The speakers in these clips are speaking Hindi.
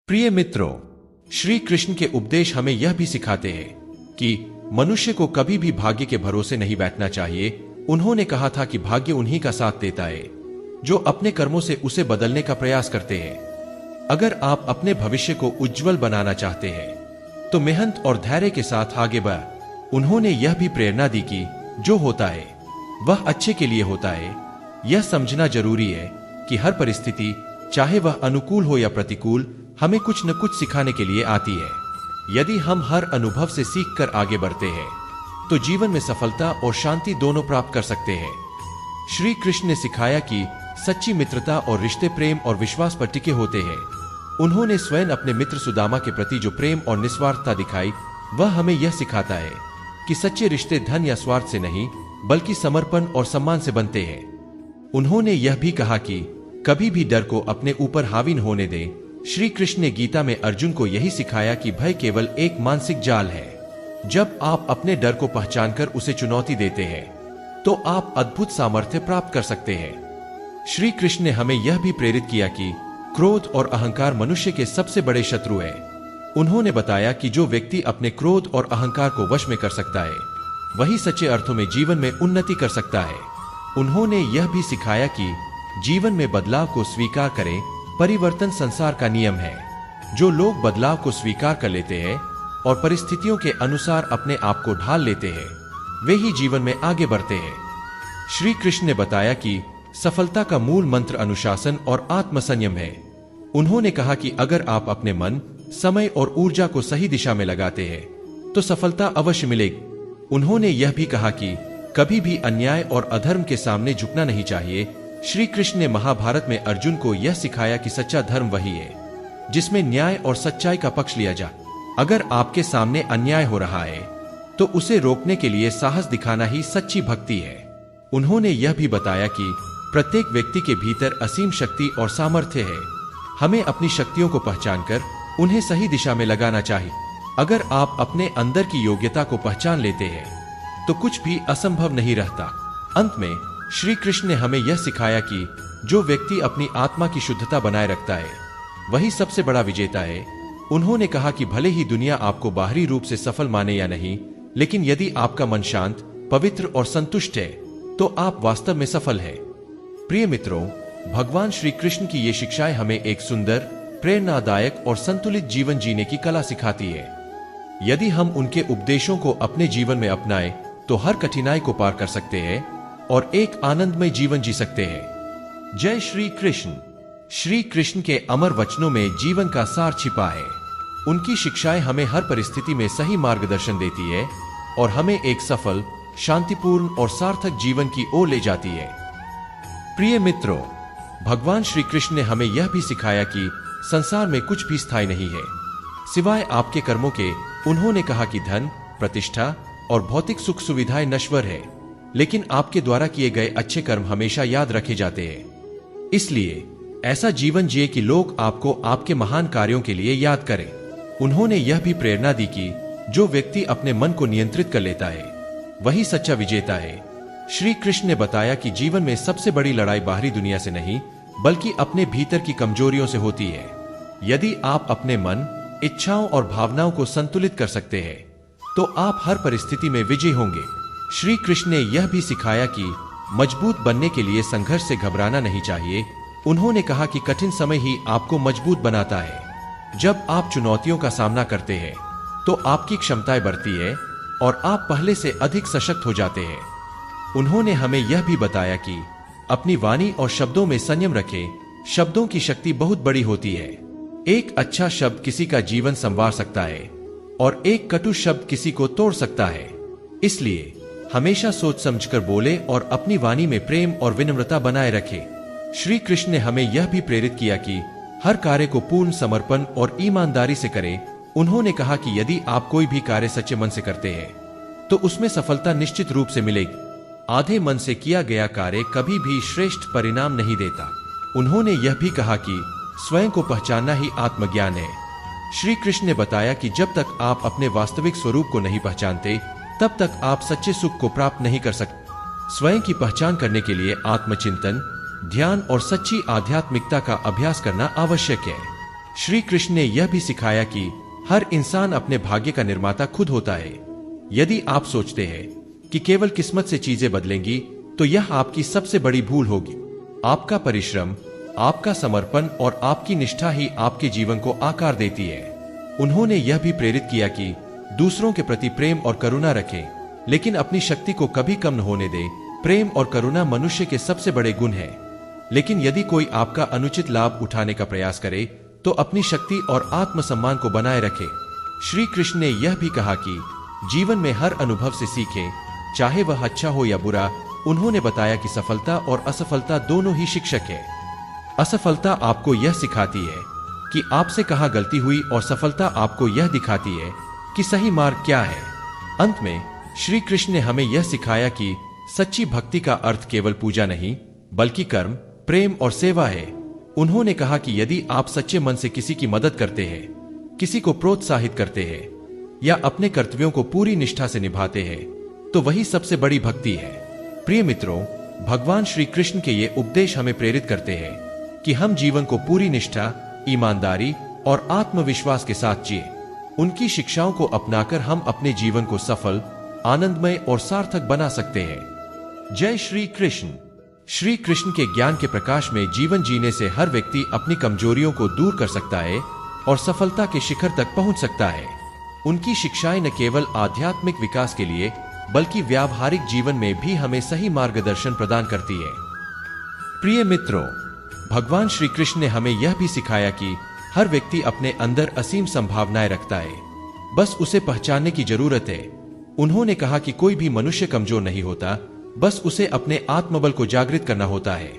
प्रिय मित्रों, श्री कृष्ण के उपदेश हमें यह भी सिखाते हैं कि मनुष्य को कभी भी भाग्य के भरोसे नहीं बैठना चाहिए। उन्होंने कहा था कि भाग्य उन्हीं का साथ देता है जो अपने कर्मों से उसे बदलने का प्रयास करते हैं। अगर आप अपने भविष्य को उज्जवल बनाना चाहते हैं तो मेहनत और धैर्य के साथ आगे बढ़। उन्होंने यह भी प्रेरणा दी कि जो होता है वह अच्छे के लिए होता है। यह समझना जरूरी है कि हर परिस्थिति, चाहे वह अनुकूल हो या प्रतिकूल, हमें कुछ न कुछ सिखाने के लिए आती है। यदि हम हर अनुभव से सीखकर आगे बढ़ते हैं तो जीवन में सफलता और शांति दोनों प्राप्त कर सकते हैं। श्री कृष्ण ने सिखाया कि सच्ची मित्रता और रिश्ते प्रेम और विश्वास पर टिके होते हैं। उन्होंने स्वयं अपने मित्र सुदामा के प्रति जो प्रेम और निस्वार्थता दिखाई, वह हमें यह सिखाता है कि सच्चे रिश्ते धन या स्वार्थ से नहीं बल्कि समर्पण और सम्मान से बनते हैं। उन्होंने यह भी कहा कि कभी भी डर को अपने ऊपर हावी न होने दें। श्री कृष्ण ने गीता में अर्जुन को यही सिखाया कि भय केवल एक मानसिक जाल है। जब आप अपने डर को पहचानकर उसे चुनौती देते हैं तो आप अद्भुत सामर्थ्य प्राप्त कर सकते हैं। श्री कृष्ण ने हमें यह भी प्रेरित किया कि क्रोध और अहंकार मनुष्य के सबसे बड़े शत्रु है। उन्होंने बताया कि जो व्यक्ति अपने क्रोध और अहंकार को वश में कर सकता है वही सच्चे अर्थों में जीवन में उन्नति कर सकता है। उन्होंने यह भी सिखाया कि जीवन में बदलाव को स्वीकार करें। परिवर्तन संसार का नियम है। जो लोग बदलाव को स्वीकार कर लेते हैं और परिस्थितियों के अनुसार अपने आप को ढाल लेते हैं, वे ही जीवन में आगे बढ़ते हैं। श्री कृष्ण ने बताया कि सफलता का मूल मंत्र अनुशासन और आत्मसंयम है। उन्होंने कहा कि अगर आप अपने मन, समय और ऊर्जा को सही दिशा में लगाते हैं तो सफलता अवश्य मिलेगी। उन्होंने यह भी कहा कि कभी भी अन्याय और अधर्म के सामने झुकना नहीं चाहिए। श्री कृष्ण ने महाभारत में अर्जुन को यह सिखाया कि सच्चा धर्म वही है जिसमें न्याय और सच्चाई का पक्ष लिया जाए। अगर आपके सामने अन्याय हो रहा है तो उसे रोकने के लिए साहस दिखाना ही सच्ची भक्ति है। उन्होंने यह भी बताया कि प्रत्येक व्यक्ति के भीतर असीम शक्ति और सामर्थ्य है। हमें अपनी शक्तियों को पहचानकर उन्हें सही दिशा में लगाना चाहिए। अगर आप अपने अंदर की योग्यता को पहचान लेते हैं तो कुछ भी असंभव नहीं रहता। अंत में श्री कृष्ण ने हमें यह सिखाया कि जो व्यक्ति अपनी आत्मा की शुद्धता बनाए रखता है वही सबसे बड़ा विजेता है। उन्होंने कहा कि भले ही दुनिया आपको बाहरी रूप से सफल माने या नहीं, लेकिन यदि आपका मन शांत, पवित्र और संतुष्ट है तो आप वास्तव में सफल है। प्रिय मित्रों, भगवान श्री कृष्ण की ये शिक्षाएं हमें एक सुंदर, प्रेरणादायक और संतुलित जीवन जीने की कला सिखाती है। यदि हम उनके उपदेशों को अपने जीवन में अपनाएं तो हर कठिनाई को पार कर सकते हैं और एक आनंदमय जीवन जी सकते हैं। जय श्री कृष्ण। श्री कृष्ण के अमर वचनों में जीवन का सार छिपा है। उनकी शिक्षाएं हमें हर परिस्थिति में सही मार्गदर्शन देती है और हमें एक सफल, शांतिपूर्ण और सार्थक जीवन की ओर ले जाती है। प्रिय मित्रों, भगवान श्री कृष्ण ने हमें यह भी सिखाया कि संसार में कुछ भी स्थायी नहीं है सिवाय आपके कर्मों के। उन्होंने कहा कि धन, प्रतिष्ठा और भौतिक सुख सुविधाएं नश्वर है, लेकिन आपके द्वारा किए गए अच्छे कर्म हमेशा याद रखे जाते हैं। इसलिए ऐसा जीवन जिए कि लोग आपको आपके महान कार्यों के लिए याद करें। उन्होंने यह भी प्रेरणा दी कि जो व्यक्ति अपने मन को नियंत्रित कर लेता है वही सच्चा विजेता है। श्री कृष्ण ने बताया कि जीवन में सबसे बड़ी लड़ाई बाहरी दुनिया से नहीं बल्कि अपने भीतर की कमजोरियों से होती है। यदि आप अपने मन, इच्छाओं और भावनाओं को संतुलित कर सकते हैं तो आप हर परिस्थिति में विजयी होंगे। श्री कृष्ण ने यह भी सिखाया कि मजबूत बनने के लिए संघर्ष से घबराना नहीं चाहिए। उन्होंने कहा कि कठिन समय ही आपको मजबूत बनाता है। जब आप चुनौतियों का सामना करते हैं तो आपकी क्षमताएं बढ़ती है और आप पहले से अधिक सशक्त हो जाते हैं। उन्होंने हमें यह भी बताया कि अपनी वाणी और शब्दों में संयम रखें। शब्दों की शक्ति बहुत बड़ी होती है। एक अच्छा शब्द किसी का जीवन संवार सकता है और एक कटु शब्द किसी को तोड़ सकता है। इसलिए हमेशा सोच समझकर बोले और अपनी वाणी में प्रेम और विनम्रता बनाए रखे। श्री कृष्ण ने हमें यह भी प्रेरित किया कि हर कार्य को पूर्ण समर्पण और ईमानदारी से करें। उन्होंने कहा कि यदि आप कोई भी कार्य सच्चे मन से करते हैं तो उसमें सफलता निश्चित रूप से मिलेगी। आधे मन से किया गया कार्य कभी भी श्रेष्ठ परिणाम नहीं देता। उन्होंने यह भी कहा कि स्वयं को पहचानना ही आत्मज्ञान है। श्री कृष्ण ने बताया कि जब तक आप अपने वास्तविक स्वरूप को नहीं पहचानते तब तक आप सच्चे सुख को प्राप्त नहीं कर सकते। स्वयं की पहचान करने के लिए आत्मचिंतन, ध्यान और सच्ची आध्यात्मिकता का अभ्यास करना आवश्यक है। श्री कृष्ण ने यह भी सिखाया कि हर इंसान अपने भाग्य का निर्माता खुद होता है। यदि आप सोचते हैं कि केवल किस्मत से चीजें बदलेंगी तो यह आपकी सबसे बड़ी भूल होगी। आपका परिश्रम, आपका समर्पण और आपकी निष्ठा ही आपके जीवन को आकार देती है। उन्होंने यह भी प्रेरित किया कि दूसरों के प्रति प्रेम और करुणा रखें, लेकिन अपनी शक्ति को कभी कम न होने दें। प्रेम और करुणा मनुष्य के सबसे बड़े गुण हैं। लेकिन यदि कोई आपका अनुचित लाभ उठाने का प्रयास करे तो अपनी शक्ति और आत्मसम्मान को बनाए रखे। श्री कृष्ण ने यह भी कहा कि जीवन में हर अनुभव से सीखें, चाहे वह अच्छा हो या बुरा। उन्होंने बताया कि सफलता और असफलता दोनों ही शिक्षक है। असफलता आपको यह सिखाती है कि आपसे कहां गलती हुई और सफलता आपको यह दिखाती है कि सही मार्ग क्या है। अंत में श्री कृष्ण ने हमें यह सिखाया कि सच्ची भक्ति का अर्थ केवल पूजा नहीं बल्कि कर्म, प्रेम और सेवा है। उन्होंने कहा कि यदि आप सच्चे मन से किसी की मदद करते हैं, किसी को प्रोत्साहित करते हैं या अपने कर्तव्यों को पूरी निष्ठा से निभाते हैं तो वही सबसे बड़ी भक्ति है। प्रिय मित्रों, भगवान श्री कृष्ण के ये उपदेश हमें प्रेरित करते हैं कि हम जीवन को पूरी निष्ठा, ईमानदारी और आत्मविश्वास के साथ जिए। उनकी शिक्षाओं को अपनाकर हम अपने जीवन को सफल, आनंदमय और सार्थक बना सकते हैं। जय श्री कृष्ण। श्री कृष्ण के ज्ञान के प्रकाश में जीवन जीने से हर व्यक्ति अपनी कमजोरियों को दूर कर सकता है और सफलता के शिखर तक पहुंच सकता है। उनकी शिक्षाएं न केवल आध्यात्मिक विकास के लिए बल्कि व्यावहारिक जीवन में भी हमें सही मार्गदर्शन प्रदान करती है। प्रिय मित्रों, भगवान श्री कृष्ण ने हमें यह भी सिखाया कि हर व्यक्ति अपने अंदर असीम संभावनाएं रखता है, बस उसे पहचानने की जरूरत है। उन्होंने कहा कि कोई भी मनुष्य कमजोर नहीं होता, बस उसे अपने आत्मबल को जागृत करना होता है।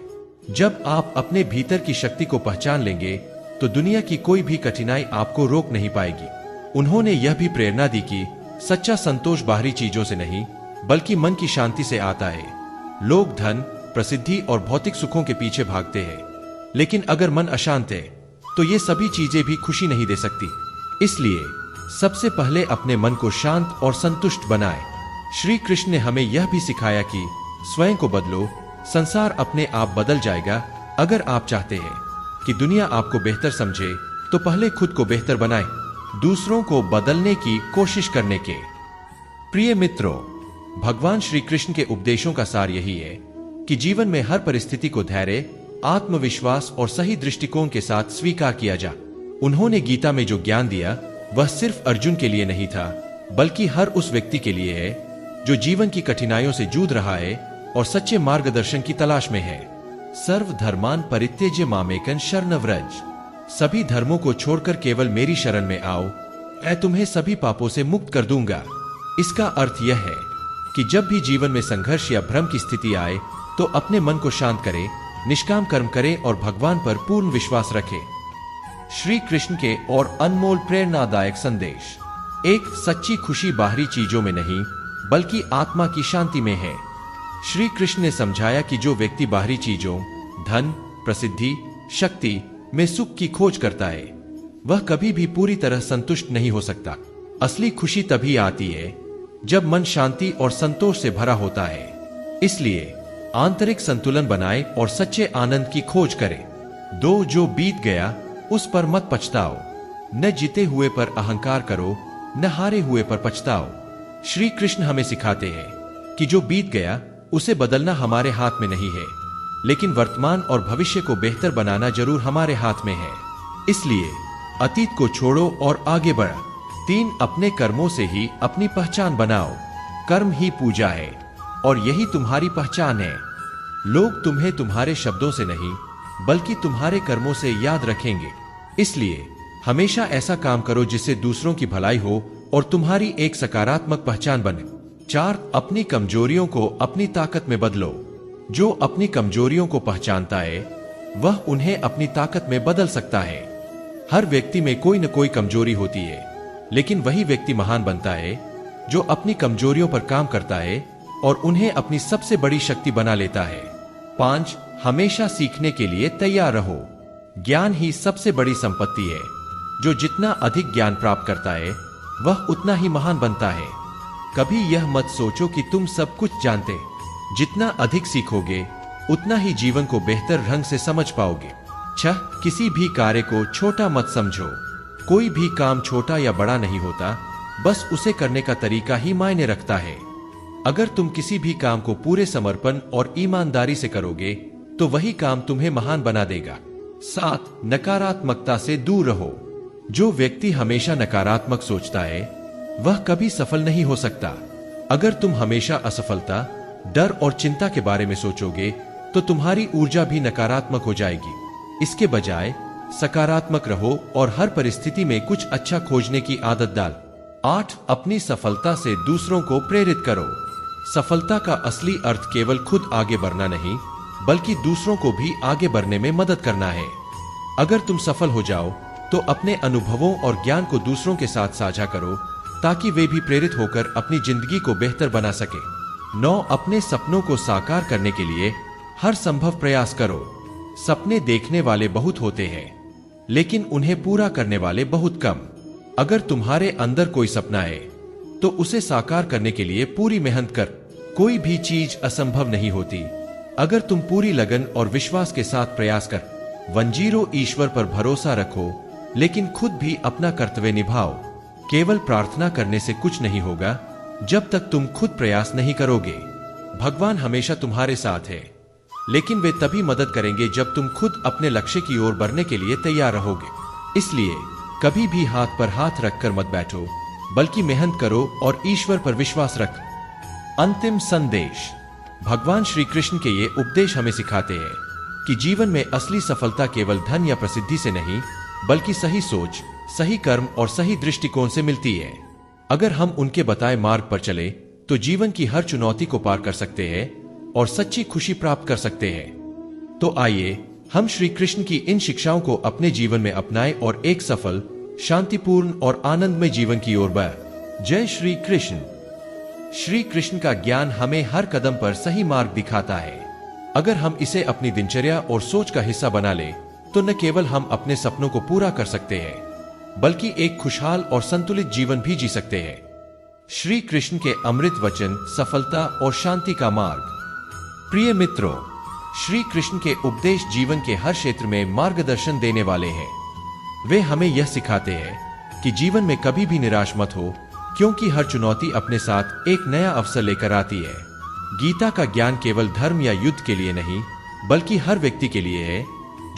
जब आप अपने भीतर की शक्ति को पहचान लेंगे तो दुनिया की कोई भी कठिनाई आपको रोक नहीं पाएगी। उन्होंने यह भी प्रेरणा दी कि सच्चा संतोष बाहरी चीजों से नहीं बल्कि मन की शांति से आता है। लोग धन, प्रसिद्धि और भौतिक सुखों के पीछे भागते हैं, लेकिन अगर मन अशांत है तो ये सभी चीजें भी खुशी नहीं दे सकती। इसलिए सबसे पहले अपने मन को शांत और संतुष्ट बनाएं। श्री कृष्ण ने हमें यह भी सिखाया कि स्वयं को बदलो, संसार अपने आप बदल जाएगा। अगर आप चाहते हैं कि दुनिया आपको बेहतर समझे तो पहले खुद को बेहतर बनाएं, दूसरों को बदलने की कोशिश करने के। प्रिय मित्रों, भगवान श्री कृष्ण के उपदेशों का सार यही है कि जीवन में हर परिस्थिति को धैर्य, आत्मविश्वास और सही दृष्टिकोण के साथ स्वीकार किया जा। उन्होंने गीता में जो ज्ञान दिया वह सिर्फ अर्जुन के लिए नहीं था बल्कि हर उस व्यक्ति के लिए है जो जीवन की कठिनाइयों से जूझ रहा है और सच्चे मार्गदर्शन की तलाश में है। सर्वधर्मान् परित्यज्य मामेकं शरणं व्रज। सभी धर्मों को छोड़कर केवल मेरी शरण में आओ, मैं तुम्हें सभी पापों से मुक्त कर दूंगा। इसका अर्थ यह है कि जब भी जीवन में संघर्ष या भ्रम की स्थिति आए तो अपने मन को शांत करें, निष्काम कर्म करें और भगवान पर पूर्ण विश्वास रखें। श्री कृष्ण के और अनमोल प्रेरणादायक संदेश। एक सच्ची खुशी बाहरी चीजों में नहीं बल्कि आत्मा की शांति में है। श्री कृष्ण ने समझाया कि जो व्यक्ति बाहरी चीजों, धन, प्रसिद्धि, शक्ति में सुख की खोज करता है वह कभी भी पूरी तरह संतुष्ट नहीं हो सकता। असली खुशी तभी आती है जब मन शांति और संतोष से भरा होता है। इसलिए आंतरिक संतुलन बनाएं और सच्चे आनंद की खोज करें। दो जो बीत गया उस पर मत पछताओ, न जीते हुए पर अहंकार करो, न हारे हुए पर पछताओ। श्री कृष्ण हमें सिखाते हैं कि जो बीत गया उसे बदलना हमारे हाथ में नहीं है, लेकिन वर्तमान और भविष्य को बेहतर बनाना जरूर हमारे हाथ में है। इसलिए अतीत को छोड़ो और आगे बढ़ो। 3 अपने कर्मों से ही अपनी पहचान बनाओ। कर्म ही पूजा है और यही तुम्हारी पहचान है। लोग तुम्हें तुम्हारे शब्दों से नहीं बल्कि तुम्हारे कर्मों से याद रखेंगे। इसलिए हमेशा ऐसा काम करो जिससे दूसरों की भलाई हो और तुम्हारी एक सकारात्मक पहचान बने। 4 अपनी कमजोरियों को अपनी ताकत में बदलो। जो अपनी कमजोरियों को पहचानता है वह उन्हें अपनी ताकत में बदल सकता है। हर व्यक्ति में कोई न कोई कमजोरी होती है, लेकिन वही व्यक्ति महान बनता है जो अपनी कमजोरियों पर काम करता है और उन्हें अपनी सबसे बड़ी शक्ति बना लेता है। 5 हमेशा सीखने के लिए तैयार रहो। ज्ञान ही सबसे बड़ी संपत्ति है। जो जितना अधिक ज्ञान प्राप्त करता है वह उतना ही महान बनता है। कभी यह मत सोचो कि तुम सब कुछ जानते। जितना अधिक सीखोगे उतना ही जीवन को बेहतर ढंग से समझ पाओगे। छह, किसी भी कार्य को छोटा मत समझो। कोई भी काम छोटा या बड़ा नहीं होता, बस उसे करने का तरीका ही मायने रखता है। अगर तुम किसी भी काम को पूरे समर्पण और ईमानदारी से करोगे तो वही काम तुम्हें महान बना देगा। 7, नकारात्मकता से दूर रहो। जो व्यक्ति हमेशा नकारात्मक सोचता है वह कभी सफल नहीं हो सकता। अगर तुम हमेशा असफलता, डर और चिंता के बारे में सोचोगे तो तुम्हारी ऊर्जा भी नकारात्मक हो जाएगी। इसके बजाय सकारात्मक रहो और हर परिस्थिति में कुछ अच्छा खोजने की आदत डाल। 8, अपनी सफलता से दूसरों को प्रेरित करो। सफलता का असली अर्थ केवल खुद आगे बढ़ना नहीं, बल्कि दूसरों को भी आगे बढ़ने में मदद करना है। अगर तुम सफल हो जाओ तो अपने अनुभवों और ज्ञान को दूसरों के साथ साझा करो, ताकि वे भी प्रेरित होकर अपनी जिंदगी को बेहतर बना सके। 9, अपने सपनों को साकार करने के लिए हर संभव प्रयास करो। सपने देखने वाले बहुत होते हैं, लेकिन उन्हें पूरा करने वाले बहुत कम। अगर तुम्हारे अंदर कोई सपना है तो उसे साकार करने के लिए पूरी मेहनत कर। कोई भी चीज असंभव नहीं होती अगर तुम पूरी लगन और विश्वास के साथ प्रयास कर। 10, ईश्वर पर भरोसा रखो, लेकिन खुद भी अपना कर्तव्य निभाओ। केवल प्रार्थना करने से कुछ नहीं होगा जब तक तुम खुद प्रयास नहीं करोगे। भगवान हमेशा तुम्हारे साथ है, लेकिन वे तभी मदद करेंगे जब तुम खुद अपने लक्ष्य की ओर बढ़ने के लिए तैयार रहोगे। इसलिए कभी भी हाथ पर हाथ रखकर मत बैठो, बल्कि मेहनत करो और ईश्वर पर विश्वास रख। अंतिम संदेश। भगवान श्री कृष्ण के ये उपदेश हमें सिखाते हैं कि जीवन में असली सफलता केवल धन या प्रसिद्धि से नहीं, बल्कि सही सोच, सही कर्म और सही दृष्टिकोण से मिलती है। अगर हम उनके बताए मार्ग पर चले तो जीवन की हर चुनौती को पार कर सकते हैं और सच्ची खुशी प्राप्त कर सकते हैं। तो आइए हम श्री कृष्ण की इन शिक्षाओं को अपने जीवन में अपनाएं और एक सफल, शांतिपूर्ण और आनंदमय जीवन की ओर बढ़ें। जय श्री कृष्ण। श्री कृष्ण का ज्ञान हमें हर कदम पर सही मार्ग दिखाता है। अगर हम इसे अपनी दिनचर्या और सोच का हिस्सा बना ले तो न केवल हम अपने सपनों को पूरा कर सकते हैं, बल्कि एक खुशहाल और संतुलित जीवन भी जी सकते हैं। श्री कृष्ण के अमृत वचन, सफलता और शांति का मार्ग। प्रिय मित्रों, श्री कृष्ण के उपदेश जीवन के हर क्षेत्र में मार्गदर्शन देने वाले हैं। वे हमें यह सिखाते हैं कि जीवन में कभी भी निराश मत हो, क्योंकि हर चुनौती अपने साथ एक नया अवसर लेकर आती है। गीता का ज्ञान केवल धर्म या युद्ध के लिए नहीं, बल्कि हर व्यक्ति के लिए है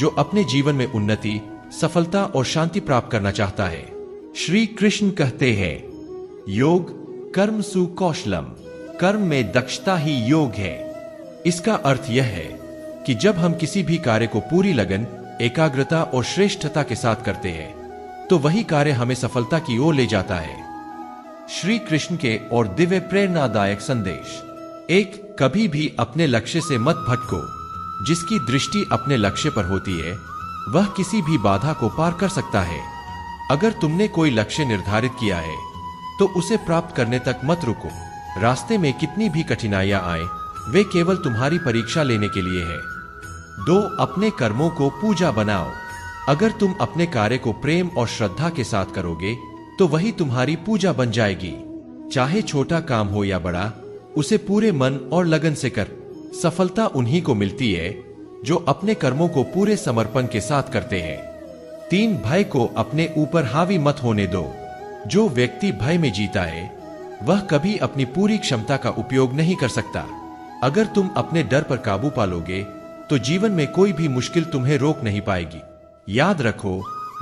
जो अपने जीवन में उन्नति, सफलता और शांति प्राप्त करना चाहता है। श्री कृष्ण कहते हैं, योग कर्मसु कौशलम, कर्म में दक्षता ही योग है। इसका अर्थ यह है कि जब हम किसी भी कार्य को पूरी लगन, एकाग्रता और श्रेष्ठता के साथ करते हैं तो वही कार्य हमें सफलता की ओर ले जाता है। श्री कृष्ण के और दिव्य प्रेरणादायक संदेश। 1, कभी भी अपने लक्ष्य से मत भटको। जिसकी दृष्टि अपने लक्ष्य पर होती है वह किसी भी बाधा को पार कर सकता है। अगर तुमने कोई लक्ष्य निर्धारित किया है तो उसे प्राप्त करने तक मत रुको। रास्ते में कितनी भी कठिनाइयां आए, वे केवल तुम्हारी परीक्षा लेने के लिए है। 2, अपने कर्मों को पूजा बनाओ। अगर तुम अपने कार्य को प्रेम और श्रद्धा के साथ करोगे तो वही तुम्हारी पूजा बन जाएगी। चाहे छोटा काम हो या बड़ा, उसे पूरे मन और लगन से कर। सफलता उन्हीं को मिलती है जो अपने कर्मों को पूरे समर्पण के साथ करते हैं। 3, भय को अपने ऊपर हावी मत होने दो। जो व्यक्ति भय में जीता है वह कभी अपनी पूरी क्षमता का उपयोग नहीं कर सकता। अगर तुम अपने डर पर काबू पालोगे तो जीवन में कोई भी मुश्किल तुम्हें रोक नहीं पाएगी। याद रखो,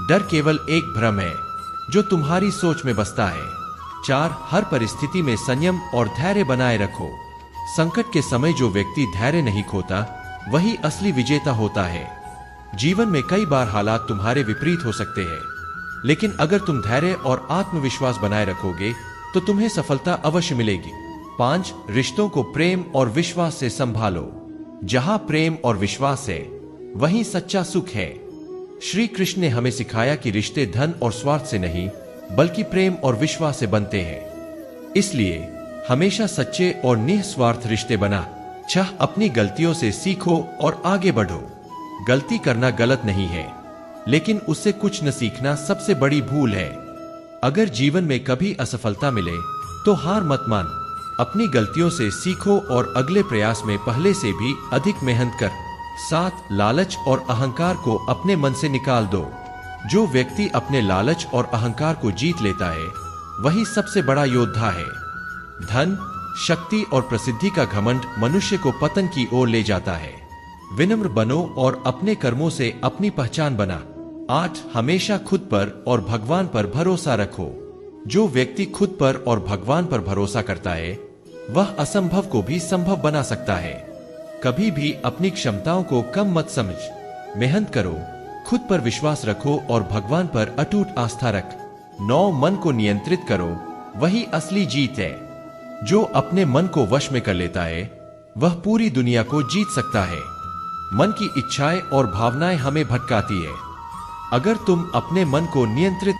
डर केवल एक भ्रम है जो तुम्हारी सोच में बसता है। 4, हर परिस्थिति में संयम और धैर्य बनाए रखो। संकट के समय जो व्यक्ति धैर्य नहीं खोता वही असली विजेता होता है। जीवन में कई बार हालात तुम्हारे विपरीत हो सकते हैं, लेकिन अगर तुम धैर्य और आत्मविश्वास बनाए रखोगे तो तुम्हें सफलता अवश्य मिलेगी। 5, रिश्तों को प्रेम और विश्वास से संभालो। जहां प्रेम और विश्वास है वहीं सच्चा सुख है। श्री कृष्ण ने हमें सिखाया कि रिश्ते धन और स्वार्थ से नहीं, बल्कि प्रेम और विश्वास से बनते हैं। इसलिए हमेशा सच्चे और निस्वार्थ रिश्ते बना। 6, अपनी गलतियों से सीखो और आगे बढ़ो। गलती करना गलत नहीं है, लेकिन उससे कुछ न सीखना सबसे बड़ी भूल है। अगर जीवन में कभी असफलता मिले तो हार मत मान। अपनी गलतियों से सीखो और अगले प्रयास में पहले से भी अधिक मेहनत कर। 7 लालच और अहंकार को अपने मन से निकाल दो। जो व्यक्ति अपने लालच और अहंकार को जीत लेता है वही सबसे बड़ा योद्धा है। धन, शक्ति और प्रसिद्धि का घमंड मनुष्य को पतन की ओर ले जाता है। विनम्र बनो और अपने कर्मों से अपनी पहचान बना। 8 हमेशा खुद पर और भगवान पर भरोसा रखो। जो व्यक्ति खुद पर और भगवान पर भरोसा करता है वह असंभव को भी संभव बना सकता है। कभी भी अपनी क्षमताओं को कम मत समझ। मेहनत करो, खुद पर विश्वास रखो और भगवान पर अटूट आस्था रख। 9 मन को नियंत्रित करो, वही असली जीत है। जो अपने मन को वश में कर लेता है वह पूरी दुनिया को जीत सकता है। मन की इच्छाएं और भावनाएं हमें भटकाती है। अगर तुम अपने मन को नियंत्रित